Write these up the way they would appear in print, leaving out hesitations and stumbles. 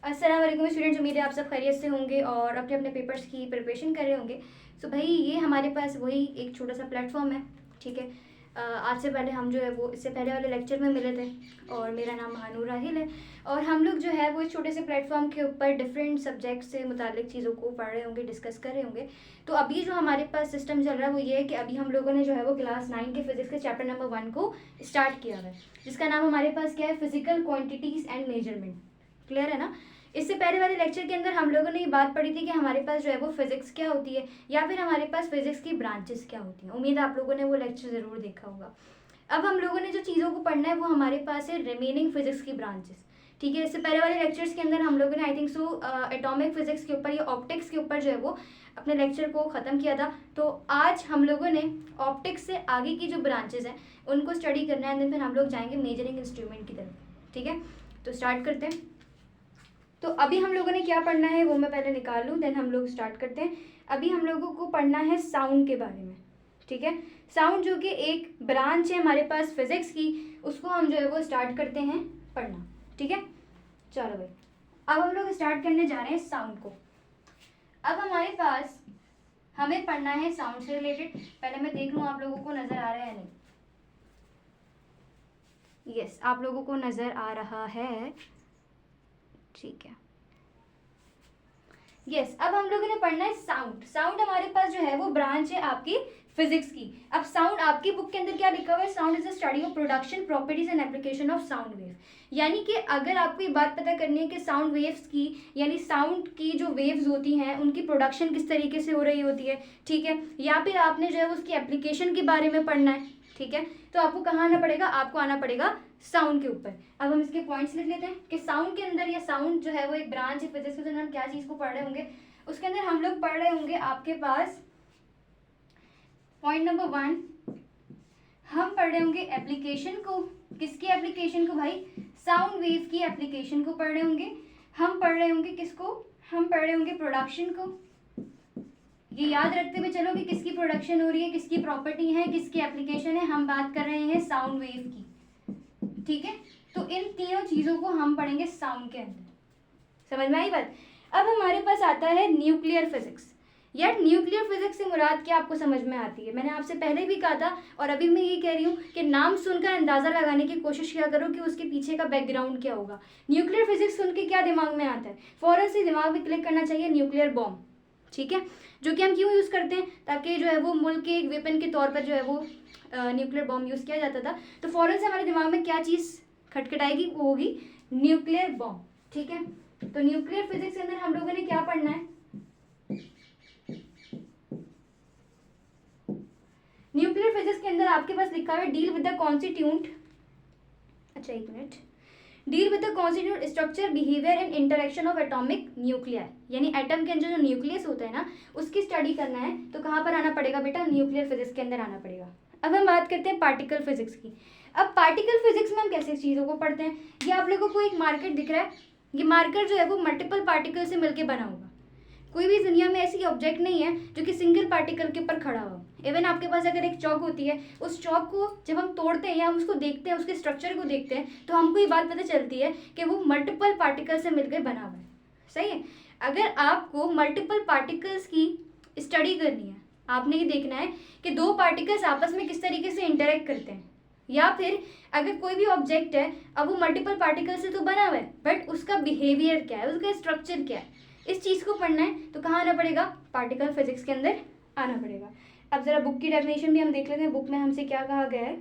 अस्सलाम वालेकुम स्टूडेंट्स, उम्मीद है आप सब खैरियत से होंगे और अपने अपने पेपर्स की प्रिपरेशन कर रहे होंगे। सो भाई ये हमारे पास वही एक छोटा सा प्लेटफॉर्म है, ठीक है। आज से पहले हम जो है वो इससे पहले वाले लेक्चर में मिले थे और मेरा नाम महानूर राहिल है और हम लोग जो है वो इस छोटे से प्लेटफॉर्म के ऊपर डिफरेंट सब्जेक्ट से मुतालिक चीज़ों को पढ़ रहे होंगे, डिस्कस कर रहे होंगे। तो अभी जो हमारे पास सिस्टम चल रहा है वो ये है कि अभी हम लोगों ने जो है वो क्लास 9 के फिजिक्स के चैप्टर नंबर 1 को स्टार्ट किया हुआ है, जिसका नाम हमारे पास क्या है, physical quantities and measurement. Clear है ना। इससे पहले वाले लेक्चर के अंदर हम लोगों ने ये बात पढ़ी थी कि हमारे पास जो है वो फिजिक्स क्या होती है या फिर हमारे पास फिजिक्स की ब्रांचेस क्या होती हैं। उम्मीद है आप लोगों ने वो लेक्चर ज़रूर देखा होगा। अब हम लोगों ने जो चीज़ों को पढ़ना है वो हमारे पास है रिमेनिंग फिजिक्स की ब्रांचेस, ठीक है। इससे पहले वाले लेक्चर्स के अंदर हम लोगों ने I think so atomic physics के ऊपर या ऑप्टिक्स के ऊपर जो है वो अपने लेक्चर को ख़त्म किया था। तो आज हम लोगों ने ऑप्टिक्स से आगे की जो ब्रांचेस हैं उनको स्टडी करना है, फिर हम लोग जाएंगे मेजरिंग इंस्ट्रूमेंट की तरफ, ठीक है। तो स्टार्ट करते हैं। तो अभी हम लोगों ने क्या पढ़ना है वो मैं पहले निकाल लूँ, देन हम लोग स्टार्ट करते हैं। अभी हम लोगों को पढ़ना है साउंड के बारे में, ठीक है। साउंड जो कि एक ब्रांच है हमारे पास फिजिक्स की, उसको हम जो है वो स्टार्ट करते हैं पढ़ना, ठीक है। चलो भाई, अब हम लोग स्टार्ट करने जा रहे हैं साउंड को। अब हमारे पास हमें पढ़ना है साउंड से रिलेटेड। पहले मैं देख लूँ आप लोगों को नज़र आ रहा है या नहीं। यस, आप लोगों को नज़र आ रहा है, ठीक है। यस, अब हम लोगों ने पढ़ना है साउंड। साउंड हमारे पास जो है वो ब्रांच है आपकी फिजिक्स की। अब साउंड आपकी बुक के अंदर क्या लिखा हुआ है, sound is the study of production properties and application of sound wave. यानी कि अगर आपको ये बात पता करनी है कि साउंड वेव्स की, यानी साउंड की जो वेव्स होती हैं उनकी प्रोडक्शन किस तरीके से हो रही होती है, ठीक है, या फिर आपने जो है उसकी एप्लीकेशन के बारे में पढ़ना है, ठीक है, तो आपको कहाँ आना पड़ेगा, आपको आना पड़ेगा साउंड के ऊपर। अब हम इसके पॉइंट्स लिख लेते हैं कि साउंड के अंदर, या साउंड जो है वो एक ब्रांच है फिजिक्स के अंदर, हम क्या चीज़ को पढ़ रहे होंगे। उसके अंदर हम लोग पढ़ रहे होंगे आपके पास पॉइंट नंबर 1, हम पढ़ रहे होंगे एप्लीकेशन को। किसकी एप्लीकेशन को भाई, साउंड वेव की एप्लीकेशन को पढ़ रहे होंगे। हम पढ़ रहे होंगे किसको, हम पढ़ रहे होंगे प्रोडक्शन को। ये याद रखते हुए चलो कि किसकी प्रोडक्शन हो रही है, किसकी प्रॉपर्टी है, किसकी एप्लीकेशन है। हम बात कर रहे हैं साउंड वेव की, ठीक है। तो इन तीनों चीज़ों को हम पढ़ेंगे साउंड के अंदर। समझ में आई बात। अब हमारे पास आता है न्यूक्लियर फिजिक्स। यार न्यूक्लियर फिजिक्स से मुराद क्या आपको समझ में आती है। मैंने आपसे पहले भी कहा था और अभी मैं ये कह रही हूँ कि नाम सुनकर अंदाज़ा लगाने की कोशिश किया करो कि उसके पीछे का बैकग्राउंड क्या होगा। न्यूक्लियर फिजिक्स सुन के क्या दिमाग में आता है, फ़ौरन से दिमाग में क्लिक करना चाहिए न्यूक्लियर बॉम्ब, ठीक है। जो कि हम क्यों यूज़ करते हैं, ताकि जो है वो मुल्क के एक वेपन के तौर पर जो है वो न्यूक्लियर बॉम्ब यूज़ किया जाता था। तो फ़ौरन से हमारे दिमाग में क्या चीज़ खटखटाएगी, वो होगी न्यूक्लियर बॉम्ब, ठीक है। तो न्यूक्लियर फिजिक्स के अंदर हम लोगों ने क्या पढ़ना है, न्यूक्लियर फिजिक्स के अंदर आपके पास लिखा हुआ है डील विद द कॉन्स्टिट्यूंट, अच्छा एक minute, deal with the constituent structure behaviour and interaction of atomic nuclear. यानी एटम के अंदर जो न्यूक्लियस होता है ना, उसकी स्टडी करना है। तो कहाँ पर आना पड़ेगा बेटा, न्यूक्लियर फिजिक्स के अंदर आना पड़ेगा। अब हम बात करते हैं पार्टिकल फिजिक्स की। अब पार्टिकल फिजिक्स में हम कैसे चीज़ों को पढ़ते हैं। ये आप लोगों को एक मार्कर दिख रहा है, ये मार्कर जो है वो मल्टीपल पार्टिकल से मिलकर बना होगा। कोई भी दुनिया में ऐसी ऑब्जेक्ट नहीं है जो कि सिंगल पार्टिकल के ऊपर खड़ा हो। इवन आपके पास अगर एक चौक होती है, उस चौक को जब हम तोड़ते हैं या हम उसको देखते हैं, उसके स्ट्रक्चर को देखते हैं, तो हमको ये बात पता चलती है कि वो मल्टीपल पार्टिकल से मिलकर बना हुआ है। सही है। अगर आपको मल्टीपल पार्टिकल्स की स्टडी करनी है, आपने ये देखना है कि दो पार्टिकल्स आपस में किस तरीके से इंटरेक्ट करते हैं, या फिर अगर कोई भी ऑब्जेक्ट है, अब वो मल्टीपल पार्टिकल से तो बना हुआ है, बट उसका बिहेवियर क्या है, उसका स्ट्रक्चर क्या है, इस चीज़ को पढ़ना है। तो कहाँ आना पड़ेगा, पार्टिकल फिजिक्स के अंदर आना पड़ेगा। अब जरा बुक की डेफिनेशन भी हम देख लेते हैं, बुक में हमसे क्या कहा गया है।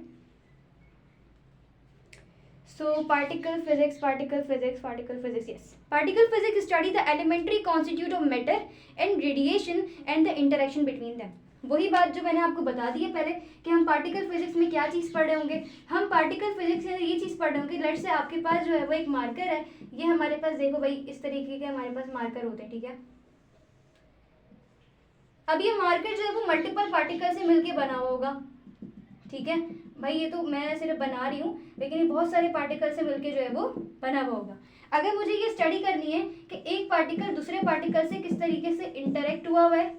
So particle physics, particle physics, particle physics, yes, particle physics study the elementary constitute of matter and radiation and the interaction between them. वही बात जो मैंने आपको बता दी है पहले कि हम पार्टिकल फिजिक्स में क्या चीज़ पढ़ रहे होंगे। हम पार्टिकल फिजिक्स में ये चीज़ पढ़ रहे होंगे, लेट्स से आपके पास जो है वो एक मार्कर है। ये हमारे पास देखो भाई, इस तरीके के हमारे पास मार्कर होते हैं, ठीक है। अब ये मार्कर जो है वो मल्टीपल पार्टिकल से मिलके बना हुआ होगा, ठीक है भाई। ये तो मैं सिर्फ बना रही हूँ, लेकिन ये बहुत सारे पार्टिकल से मिलके जो है वो बना हुआ होगा। अगर मुझे ये स्टडी करनी है कि एक पार्टिकल दूसरे पार्टिकल से किस तरीके से इंटरेक्ट हुआ है,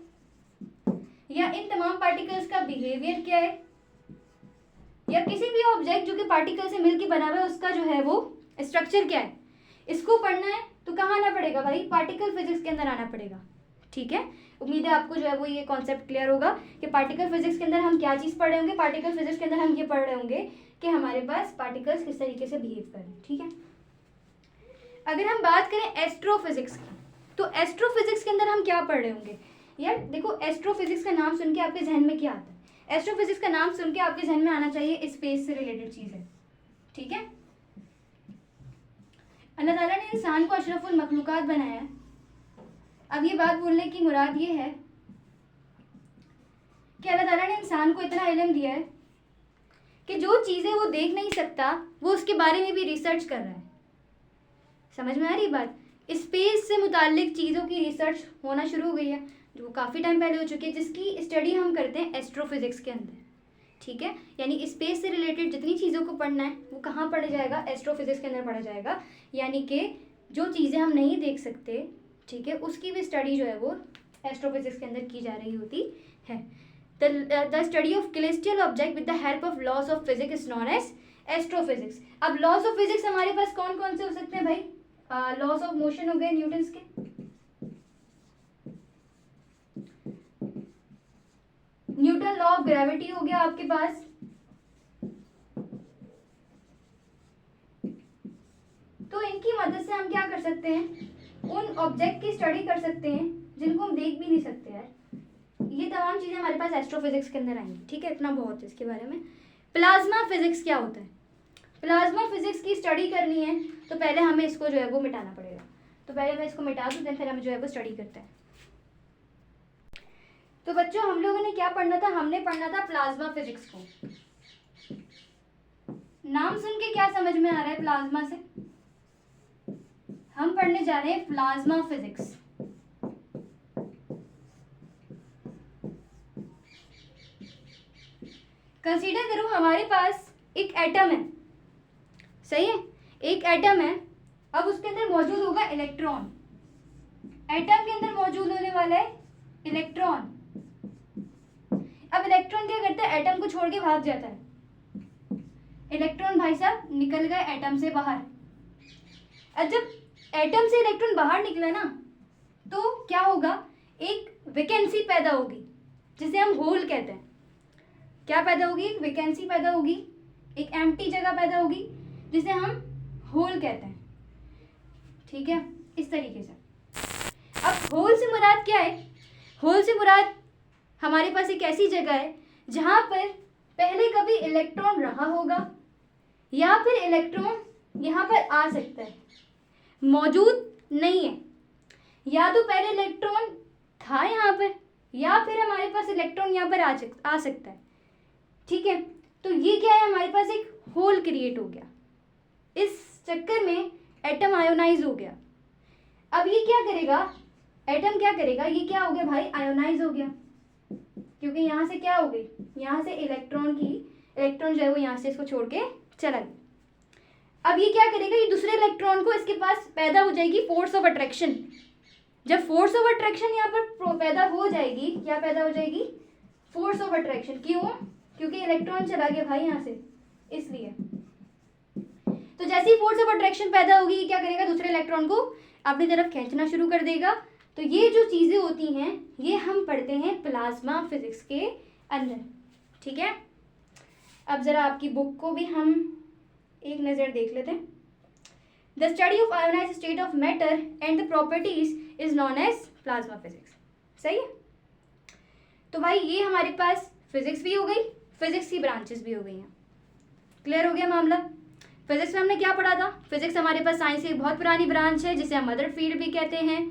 या इन तमाम पार्टिकल्स का बिहेवियर क्या है, या किसी भी ऑब्जेक्ट जो कि पार्टिकल से मिलकर बना हुआ है उसका जो है वो स्ट्रक्चर क्या है, इसको पढ़ना है तो कहाँ आना पड़ेगा भाई, पार्टिकल फिजिक्स के अंदर आना पड़ेगा। ठीक है, उम्मीद है आपको जो है वो ये कॉन्सेप्ट क्लियर होगा कि पार्टिकल फिजिक्स के अंदर हम क्या चीज़ पढ़ रहे होंगे। पार्टिकल फिजिक्स के अंदर हम ये पढ़ रहे होंगे कि हमारे पास पार्टिकल्स किस तरीके से बिहेव कर रहे हैं। ठीक है, अगर हम बात करें एस्ट्रोफिजिक्स की, तो एस्ट्रोफिजिक्स के अंदर हम क्या पढ़ रहे होंगे यार। देखो, एस्ट्रोफिजिक्स का नाम सुन के आपके जहन में क्या आता है? एस्ट्रोफिजिक्स का नाम सुन के आपके जहन में आना चाहिए स्पेस से रिलेटेड चीज़ें। ठीक है, अल्लाह ताला ने इंसान को अशरफुल मखलूकात बनाया है। अब ये बात बोलने की मुराद ये है कि अल्लाह ताला ने इंसान को इतना इल्म दिया है कि जो चीज़ें वो देख नहीं सकता वो उसके बारे में भी रिसर्च कर रहा है। समझ में आ रही बात? स्पेस से मुताल्लिक चीज़ों की रिसर्च होना शुरू हो गई है, जो काफ़ी टाइम पहले हो चुकी है, जिसकी स्टडी हम करते हैं एस्ट्रोफिजिक्स के अंदर। ठीक है, यानी स्पेस से रिलेटेड जितनी चीज़ों को पढ़ना है वो कहाँ पढ़ा जाएगा, एस्ट्रोफिजिक्स के अंदर पढ़ा जाएगा। यानी कि जो चीज़ें हम नहीं देख सकते, ठीक है, उसकी भी स्टडी जो है वो एस्ट्रोफिजिक्स के अंदर की जा रही होती है। The study of celestial object with the help of laws of physics is known as astrophysics. अब लॉज ऑफ फिजिक्स हमारे पास कौन कौन से हो सकते हैं भाई? लॉज ऑफ मोशन हो गए न्यूटन्स के, न्यूटन लॉ ऑफ ग्रेविटी हो गया आपके पास, तो इनकी मदद से हम क्या कर सकते हैं, उन ऑब्जेक्ट की स्टडी कर सकते हैं जिनको हम देख भी नहीं सकते यार। ये तमाम चीज़ें हमारे पास एस्ट्रोफिजिक्स के अंदर आएंगी। ठीक है, इतना बहुत है इसके बारे में। प्लाज्मा फिजिक्स क्या होता है? प्लाज्मा फिजिक्स की स्टडी करनी है तो पहले हमें इसको जो है वो मिटाना पड़ेगा। तो पहले मैं इसको मिटा दूँ, देन फिर हमें जो है वो स्टडी करते हैं। तो बच्चों, हम लोगों ने क्या पढ़ना था? हमने पढ़ना था प्लाज्मा फिजिक्स को। नाम सुन के क्या समझ में आ रहा है प्लाज्मा से? हम पढ़ने जा रहे हैं प्लाज्मा फिजिक्स। कंसीडर करो हमारे पास एक एटम है, सही है, एक एटम है। अब उसके अंदर मौजूद होगा इलेक्ट्रॉन। एटम के अंदर मौजूद होने वाला है इलेक्ट्रॉन। अब इलेक्ट्रॉन क्या करता है? एटम को छोड़ के भाग जाता है। इलेक्ट्रॉन भाई साहब निकल गए एटम से बाहर। अब जब एटम से इलेक्ट्रॉन बाहर निकला ना, तो क्या होगा? एक वैकेंसी पैदा होगी जिसे हम होल कहते हैं। क्या पैदा होगी? एक वैकेंसी पैदा होगी, एक एम्प्टी जगह पैदा होगी जिसे हम होल कहते हैं। ठीक है, इस तरीके से। अब होल से मुराद क्या है? होल से मुराद हमारे पास एक ऐसी जगह है जहां पर पहले कभी इलेक्ट्रॉन रहा होगा या फिर इलेक्ट्रॉन यहाँ पर आ सकता है, मौजूद नहीं है। या तो पहले इलेक्ट्रॉन था यहाँ पर या फिर हमारे पास इलेक्ट्रॉन यहाँ पर आ सकता है। ठीक है, तो ये क्या है? हमारे पास एक होल क्रिएट हो गया। इस चक्कर में एटम आयोनाइज हो गया। अब ये क्या करेगा? एटम क्या करेगा? ये क्या हो गया भाई? आयोनाइज हो गया, क्योंकि यहाँ से क्या हो गई? यहाँ से इलेक्ट्रॉन जो है वो यहाँ से इसको छोड़ के चला गया। अब ये क्या करेगा? ये दूसरे इलेक्ट्रॉन को इसके पास पैदा हो जाएगी फोर्स ऑफ अट्रैक्शन। जब फोर्स ऑफ अट्रैक्शन यहाँ पर पैदा हो जाएगी, क्या पैदा हो जाएगी? Force of attraction. क्यों? क्योंकि इलेक्ट्रॉन चला गया भाई यहाँ से, इसलिए। तो जैसे ही फोर्स ऑफ अट्रैक्शन पैदा होगी, ये क्या करेगा? दूसरे इलेक्ट्रॉन को अपनी तरफ खींचना शुरू कर देगा। तो ये जो चीज़ें होती हैं ये हम पढ़ते हैं प्लाज्मा फिजिक्स के अंदर। ठीक है, अब ज़रा आपकी बुक को भी हम एक नज़र देख लेते हैं। The study of ionized state of matter and the properties is known as plasma physics. सही है, तो भाई ये हमारे पास फिजिक्स भी हो गई, फिजिक्स की ब्रांचेस भी हो गई हैं। क्लियर हो गया मामला? फिजिक्स में हमने क्या पढ़ा था? फिजिक्स हमारे पास साइंस की एक बहुत पुरानी ब्रांच है जिसे हम मदर फील्ड भी कहते हैं।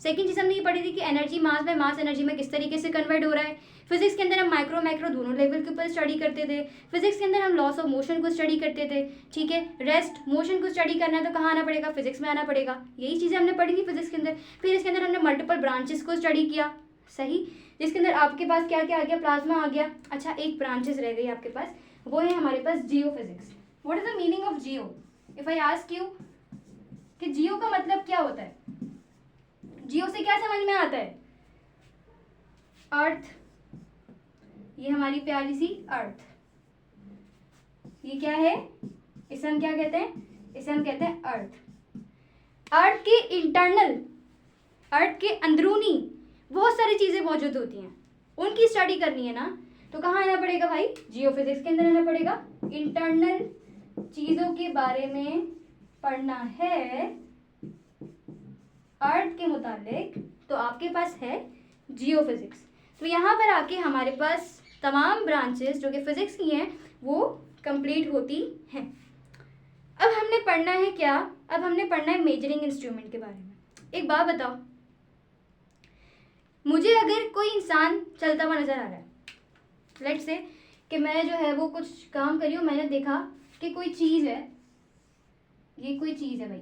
सेकंड चीज़ हमने ये पढ़ी थी कि एनर्जी मास में, मास एनर्जी में किस तरीके से कन्वर्ट हो रहा है। फिजिक्स के अंदर हम माइक्रो मैक्रो दोनों लेवल के ऊपर स्टडी करते थे। फिजिक्स के अंदर हम लॉस ऑफ मोशन को स्टडी करते थे। ठीक है, रेस्ट मोशन को स्टडी करना है तो कहाँ आना पड़ेगा? फिजिक्स में आना पड़ेगा। यही चीज़ें हमने पढ़ी थी फिजिक्स के अंदर। फिर इसके अंदर हमने मल्टीपल ब्रांचेस को स्टडी किया, सही, जिसके अंदर आपके पास क्या क्या आ गया? प्लाज्मा आ गया। अच्छा, एक ब्रांचेस रह गई आपके पास, वो है हमारे पास geo physics. What is the meaning of geo? If I ask you कि जियो का मतलब क्या होता है? जियो से क्या समझ में आता है? अर्थ। ये हमारी प्यारी सी अर्थ, ये क्या है? इसे हम क्या कहते हैं? इसे हम कहते हैं अर्थ। अर्थ के इंटरनल, अर्थ के अंदरूनी बहुत सारी चीज़ें मौजूद होती हैं, उनकी स्टडी करनी है ना, तो कहाँ आना पड़ेगा भाई, जियोफिजिक्स के अंदर आना पड़ेगा। इंटरनल चीज़ों के बारे में पढ़ना है अर्थ के मुताबिक, तो आपके पास है जियोफिजिक्स। तो यहाँ पर आके हमारे पास तमाम ब्रांचेस जो कि फिजिक्स की हैं वो कंप्लीट होती हैं। अब हमने पढ़ना है क्या, अब हमने पढ़ना है मेजरिंग इंस्ट्रूमेंट के बारे में। एक बात बताओ, मुझे अगर कोई इंसान चलता हुआ नज़र आ रहा है, लेट्स से कि मैं जो है वो कुछ काम कर रही हूँ, मैंने देखा कि कोई चीज़ है, ये कोई चीज़ है भाई,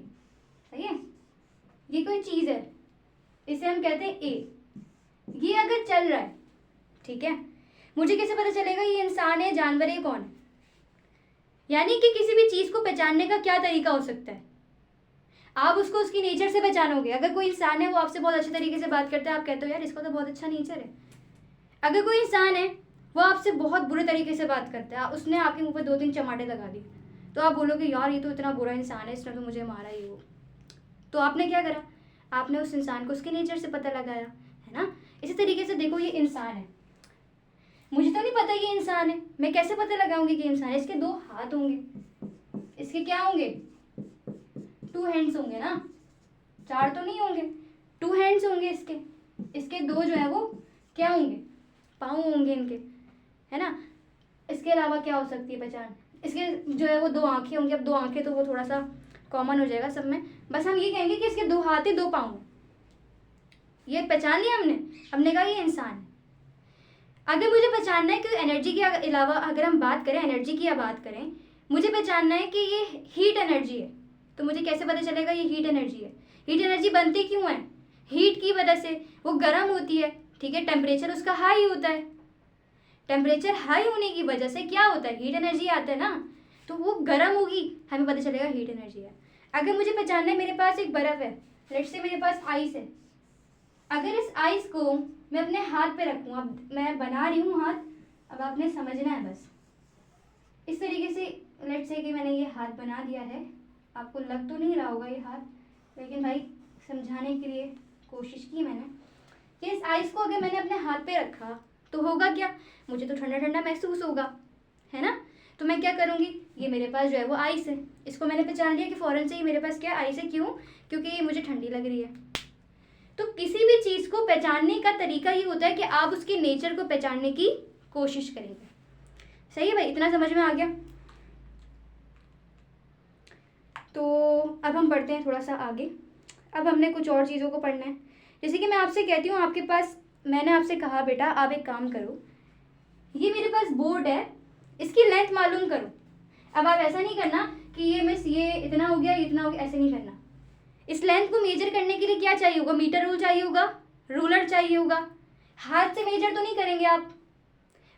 सही है, ये कोई चीज़ है, इसे हम कहते हैं ए, ये अगर चल रहा है, ठीक है, मुझे कैसे पता चलेगा ये इंसान है, जानवर है, कौन है? यानी कि किसी भी चीज़ को पहचानने का क्या तरीका हो सकता है, आप उसको उसकी नेचर से पहचानोगे। अगर कोई इंसान है वो आपसे बहुत अच्छे तरीके से बात करता है, आप कहते हो यार इसका तो बहुत अच्छा नेचर है। अगर कोई इंसान है वो आपसे बहुत बुरे तरीके से बात करता है, उसने आपके मुंह पर 2-3 चमाटे लगा दिए, तो आप बोलोगे यार ये तो इतना बुरा इंसान है, इसने तो मुझे मारा ही वो। तो आपने क्या करा, आपने उस इंसान को उसके नेचर से पता लगाया, है ना। इसी तरीके से देखो, ये इंसान है, मुझे तो नहीं पता ये इंसान है, मैं कैसे पता लगाऊंगी कि इंसान है? इसके 2 हाथ होंगे, इसके क्या होंगे, 2 हैंड्स होंगे ना, 4 तो नहीं होंगे, 2 हैंड्स होंगे इसके, इसके 2 जो है वो क्या होंगे, पाँव होंगे इनके, है ना। इसके अलावा क्या हो सकती है पहचान, इसके जो है वो 2 आंखें होंगी। अब 2 आंखें तो वो थोड़ा सा कॉमन हो जाएगा सब में, बस हम ये कहेंगे कि इसके 2 हाथ है, 2 पाँव, ये पहचान लिया हमने। हमने कहा ये इंसान है। अगर मुझे पहचानना है कि एनर्जी के अलावा अगर हम बात करें, एनर्जी की या बात करें, मुझे पहचानना है कि ये हीट एनर्जी है, तो मुझे कैसे पता चलेगा ये हीट एनर्जी है? हीट एनर्जी बनती क्यों है? हीट की वजह से, वो गर्म होती है, ठीक है, टेम्परेचर उसका हाई होता है, टेम्परेचर हाई होने की वजह से क्या होता है, हीट एनर्जी आता है ना, तो वो गर्म होगी, हमें पता चलेगा हीट एनर्जी है। अगर मुझे पहचानना है, मेरे पास एक बर्फ़ है, लेट्स से मेरे पास आइस है, अगर इस आइस को मैं अपने हाथ पे रखूँ, अब मैं बना रही हूँ हाथ, अब आपने समझना है बस इस तरीके से, लेट्स से कि मैंने ये हाथ बना दिया है, आपको लग तो नहीं रहा होगा ये हाथ, लेकिन भाई समझाने के लिए कोशिश की मैंने कि इस आइस को अगर मैंने अपने हाथ पे रखा तो होगा क्या, मुझे तो ठंडा ठंडा महसूस होगा, है ना। तो मैं क्या करूँगी, ये मेरे पास जो है वो आइस है, इसको मैंने पहचान लिया कि फ़ौरन से ही मेरे पास क्या आइस है, क्यों, क्योंकि ये मुझे ठंडी लग रही है। तो किसी भी चीज़ को पहचानने का तरीका ये होता है कि आप उसके नेचर को पहचानने की कोशिश करेंगे। सही है भाई, इतना समझ में आ गया। तो अब हम बढ़ते हैं थोड़ा सा आगे, अब हमने कुछ और चीज़ों को पढ़ना है। जैसे कि मैं आपसे कहती हूँ, आपके पास, मैंने आपसे कहा बेटा आप एक काम करो, ये मेरे पास बोर्ड है, इसकी लेंथ मालूम करो। अब आप ऐसा नहीं करना कि ये मिस ये इतना हो गया, इतना हो गया, ऐसे नहीं करना। इस लेंथ को मेजर करने के लिए क्या चाहिए होगा, मीटर रूल चाहिए होगा, रूलर चाहिए होगा, हाथ से मेजर तो नहीं करेंगे आप।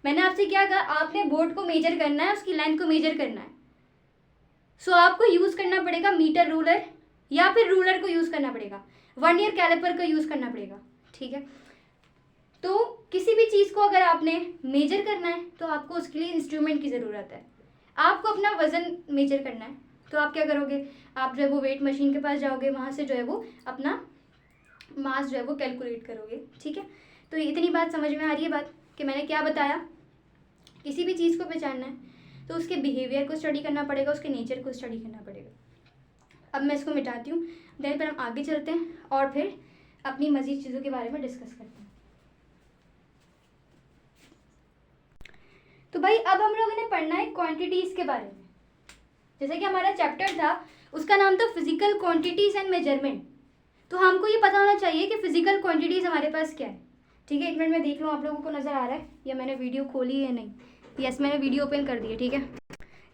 मैंने आपसे क्या कहा, आपने बोर्ड को मेजर करना है, उसकी लेंथ को मेजर करना है, सो आपको यूज़ करना पड़ेगा मीटर रूलर या फिर रूलर को यूज़ करना पड़ेगा, वर्नियर कैलिपर का यूज़ करना पड़ेगा, ठीक है। तो किसी भी चीज़ को अगर आपने मेजर करना है तो आपको उसके लिए इंस्ट्रूमेंट की ज़रूरत है। आपको अपना वज़न मेजर करना है तो आप क्या करोगे, आप जो है वो वेट मशीन के पास जाओगे, वहाँ से जो है वो अपना मास जो है वो कैलकुलेट करोगे, ठीक है। तो इतनी बात समझ में आ रही है बात कि मैंने क्या बताया, किसी भी चीज़ को पहचानना है तो उसके बिहेवियर को स्टडी करना पड़ेगा, उसके नेचर को स्टडी करना पड़ेगा। अब मैं इसको मिटाती हूँ, देन फिर हम आगे चलते हैं और फिर अपनी मज़ीद चीज़ों के बारे में डिस्कस करते हैं। तो भाई अब हम लोगों ने पढ़ना है क्वांटिटीज़ के बारे में। जैसे कि हमारा चैप्टर था, उसका नाम था फिजिकल क्वांटिटीज़ एंड मेजरमेंट। तो हमको ये पता होना चाहिए कि फिजिकल क्वांटिटीज़ हमारे पास क्या है, ठीक है। एक मिनट में देख लो आप लोगों को नज़र आ रहा है या मैंने वीडियो खोली है, नहीं, यस मैंने वीडियो ओपन कर दी है, ठीक है।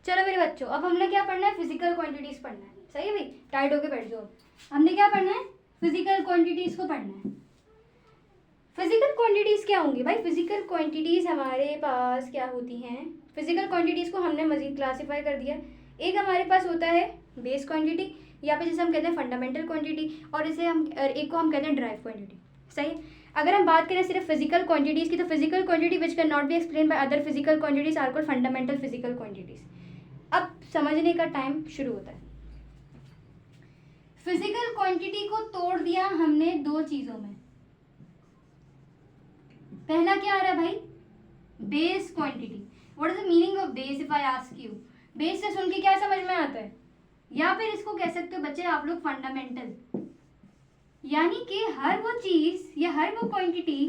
चलो मेरे बच्चों, अब हमने क्या पढ़ना है, फिजिकल क्वांटिटीज़ पढ़ना है, सही है भाई, टाइट होके बैठ जाओ। हमने क्या पढ़ना है, फिजिकल क्वांटिटीज़ को पढ़ना है। फिजिकल क्वांटिटीज़ क्या होंगी भाई, फिजिकल क्वांटिटीज़ हमारे पास क्या होती हैं, फिजिकल क्वांटिटीज़ को हमने मज़ीद क्लासीफाई कर दिया। एक हमारे पास होता है बेस क्वांटिटी, या फिर जिसे हम कहते हैं फंडामेंटल क्वांटिटी, और इसे हम एक को हम कहते हैं ड्राइव क्वांटिटी, सही है। अगर हम बात करें सिर्फ फिजिकल क्वांटिटीज़ की, तो physical quantity which can not be explain by other physical quantities are called fundamental physical quantities. अब समझने का टाइम शुरू होता है। फिजिकल क्वांटिटी को तोड़ दिया हमने दो चीजों में। पहला क्या आ रहा है भाई, base quantity. What is the meaning of base if I ask you? Base से सुन के क्या समझ में आता है, या फिर इसको कह सकते हो बच्चे आप लोग फंडामेंटल, यानी कि हर वो चीज या हर वो क्वांटिटी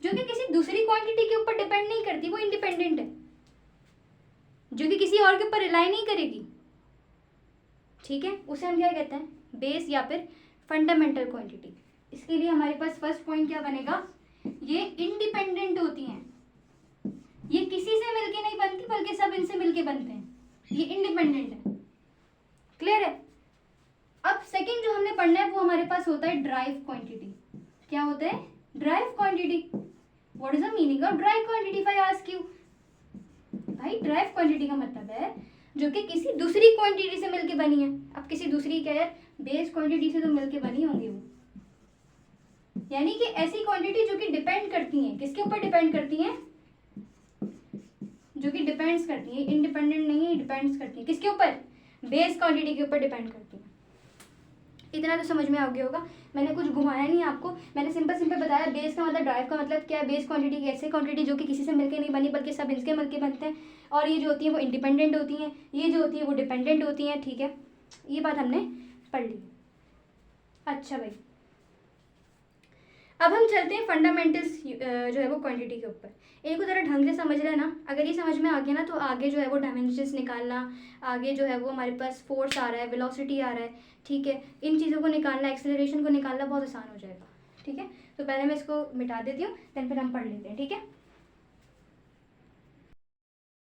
जो कि किसी दूसरी क्वांटिटी के ऊपर डिपेंड नहीं करती, वो इंडिपेंडेंट है, जो कि किसी और के ऊपर रिलाई नहीं करेगी, ठीक है, उसे हम क्या कहते हैं, बेस या फिर फंडामेंटल क्वांटिटी। इसके लिए हमारे पास फर्स्ट पॉइंट क्या बनेगा, ये इंडिपेंडेंट होती हैं, ये किसी से मिलके नहीं बनती बल्कि सब इनसे मिलके बनते हैं, ये इंडिपेंडेंट है। क्लियर है? अब सेकंड जो हमने पढ़ना है वो हमारे पास होता है ड्राइव क्वांटिटी। क्या होता है, drive quantity. What is the meaning of drive quantity if I ask you? भाई ड्राइव क्वांटिटी का मतलब है जो कि किसी दूसरी क्वांटिटी से मिलके बनी है। अब किसी दूसरी क्या है, बेस क्वांटिटी से तो मिलके बनी होंगी वो, यानी कि ऐसी क्वांटिटी जो कि डिपेंड करती हैं, किसके ऊपर डिपेंड करती हैं, जो कि डिपेंड्स करती हैं, इंडिपेंडेंट नहीं है, डिपेंड्स करती हैं किसके ऊपर, बेस क्वांटिटी के ऊपर डिपेंड करती हैं। इतना तो समझ में आ गया होगा, मैंने कुछ घुमाया नहीं आपको, मैंने सिंपल सिंपल बताया बेस का मतलब, ड्राइव का मतलब क्या है, बेस क्वांटिटी की ऐसी क्वांटिटी जो कि किसी से मिलके नहीं बनी बल्कि सब इसके मिलके बनते हैं, और ये जो होती है वो इंडिपेंडेंट होती हैं, ये जो होती है वो डिपेंडेंट होती हैं, ठीक है, ये बात हमने पढ़ ली। अच्छा भाई, अब हम चलते हैं फंडामेंटल्स जो है वो क्वांटिटी के ऊपर। इनको ज़रा ढंग से समझ लेना, अगर ये समझ में आ गया ना तो आगे जो है वो डायमेंशंस निकालना, आगे जो है वो हमारे पास फोर्स आ रहा है, वेलोसिटी आ रहा है, ठीक है, इन चीज़ों को निकालना, एक्सेलरेशन को निकालना बहुत आसान हो जाएगा, ठीक है। तो पहले मैं इसको मिटा देती हूँ, देन फिर हम पढ़ लेते हैं, ठीक है।